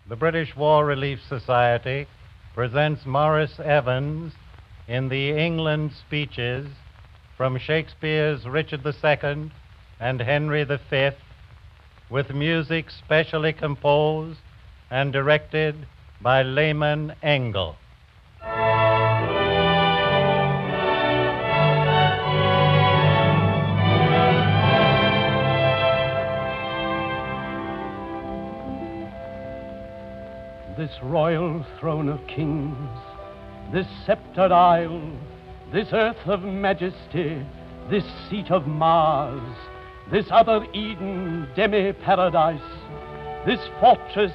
The British War Relief Society presents Morris Evans in the England speeches from Shakespeare's Richard II and Henry V, with music specially composed and directed by Lehman Engel. This royal throne of kings, this sceptred isle, this earth of majesty, this seat of Mars, this other Eden, demi-paradise, this fortress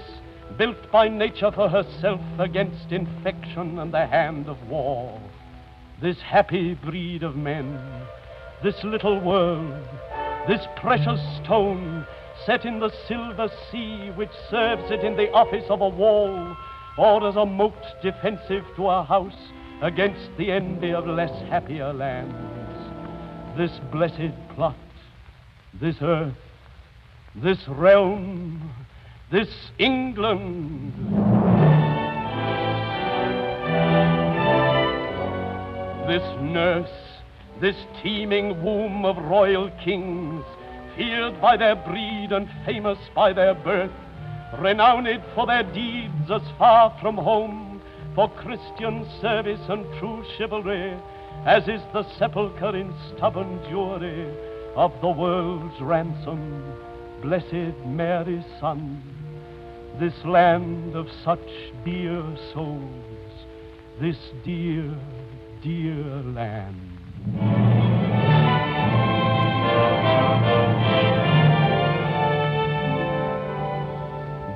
built by nature for herself against infection and the hand of war, this happy breed of men, this little world, this precious stone set in the silver sea which serves it in the office of a wall or as a moat defensive to a house against the envy of less happier lands. This blessed plot, this earth, this realm, this England. This nurse, this teeming womb of royal kings, feared by their breed and famous by their birth, renowned for their deeds as far from home, for Christian service and true chivalry, as is the sepulchre in stubborn Jewry of the world's ransom, Blessed Mary's Son. This land of such dear souls, this dear, dear land.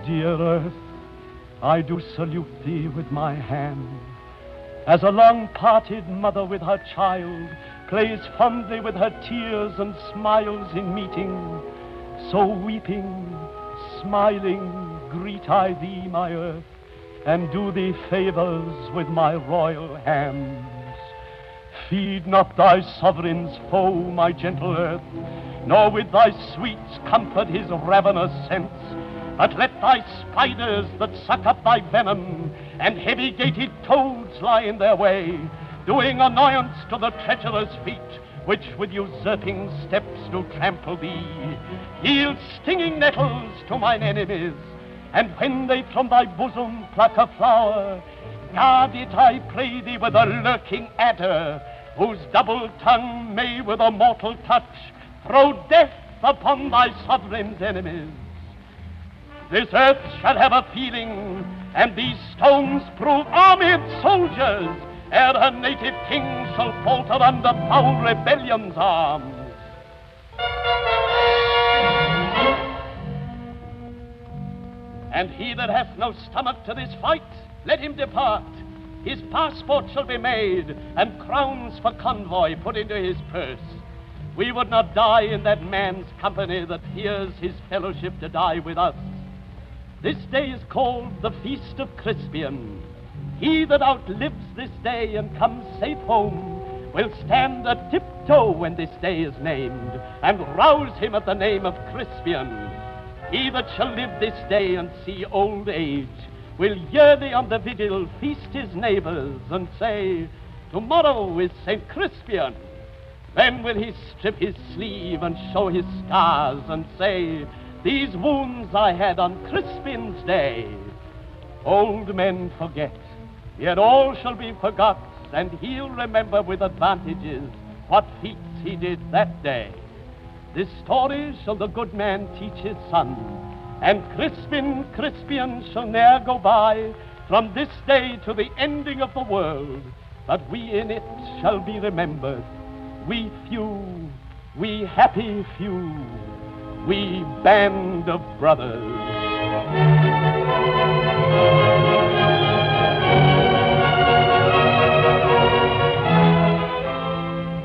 Dear earth, I do salute thee with my hand, as a long-parted mother with her child plays fondly with her tears and smiles in meeting, so weeping, smiling, greet I thee, my earth, and do thee favors with my royal hands. Feed not thy sovereign's foe, my gentle earth, nor with thy sweets comfort his ravenous sense, but let thy spiders that suck up thy venom and heavy-gated toads lie in their way, doing annoyance to the treacherous feet which with usurping steps do trample thee. Yield stinging nettles to mine enemies, and when they from thy bosom pluck a flower, guard it, I pray thee, with a lurking adder, whose double tongue may with a mortal touch throw death upon thy sovereign's enemies. This earth shall have a feeling, and these stones prove armed soldiers, ere her native king shall falter under foul rebellion's arms. And he that hath no stomach to this fight, let him depart. His passport shall be made, and crowns for convoy put into his purse. We would not die in that man's company that fears his fellowship to die with us. This day is called the Feast of Crispian. He that outlives this day and comes safe home will stand a tiptoe when this day is named, and rouse him at the name of Crispian. He that shall live this day and see old age will yearly on the vigil feast his neighbors and say, tomorrow is St. Crispian. Then will he strip his sleeve and show his scars and say, these wounds I had on Crispian's day. Old men forget, yet all shall be forgot, and he'll remember with advantages what feats he did that day. This story shall the good man teach his son, and Crispian shall ne'er go by from this day to the ending of the world, but we in it shall be remembered, we few, we happy few, we band of brothers.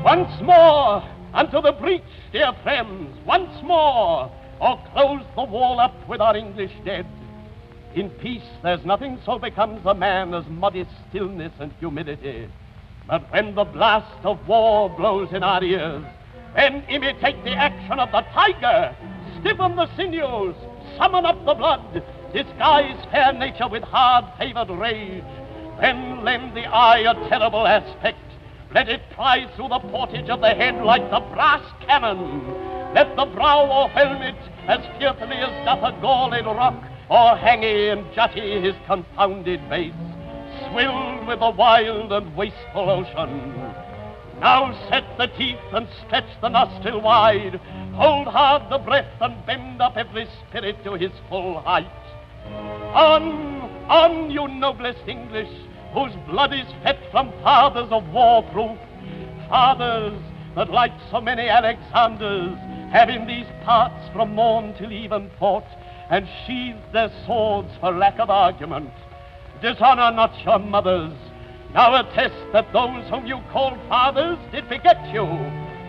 Once more unto the breach, dear friends, once more, or close the wall up with our English dead. In peace there's nothing so becomes a man as modest stillness and humility. But when the blast of war blows in our ears, then imitate the action of the tiger, stiffen the sinews, summon up the blood, disguise fair nature with hard-favoured rage, then lend the eye a terrible aspect. Let it pry through the portage of the head like the brass cannon. Let the brow or helmet as fearfully as doth a galled rock, or hangy and jutty his confounded base, swilled with the wild and wasteful ocean. Now set the teeth and stretch the nostril wide, hold hard the breath and bend up every spirit to his full height. On, you noblest English, whose blood is fed from fathers of war-proof, fathers that, like so many Alexanders, have in these parts from morn till even fought, and sheathed their swords for lack of argument. Dishonor not your mothers. Now attest that those whom you called fathers did beget you.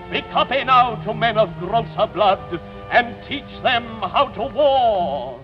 Be copy now to men of grosser blood, and teach them how to war.